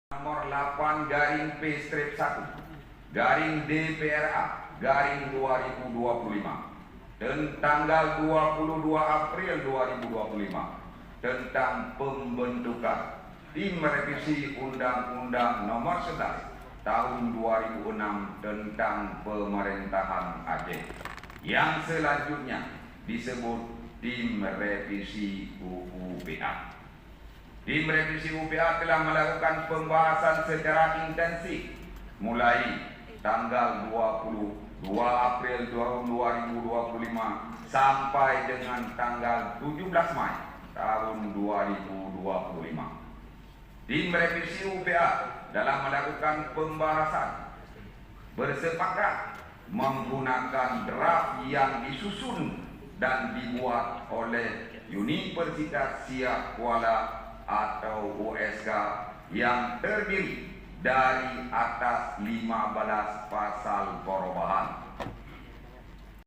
nomor 8 garing P strip 1 garing DPRA garing 2025 dan tanggal 22 April 2025 tentang pembentukan tim revisi Undang-Undang Nomor 11 Tahun 2006 tentang Pemerintahan Aceh yang selanjutnya disebut tim revisi UU-PA. Tim revisi UPA telah melakukan pembahasan secara intensif mulai tanggal 22 April 2025 sampai dengan tanggal 17 Mei tahun 2025. Tim revisi UPA dalam melakukan pembahasan bersepakat menggunakan draft yang disusun dan dibuat oleh Universitas Siak Kuala atau USK yang terdiri dari atas 15 pasal korban.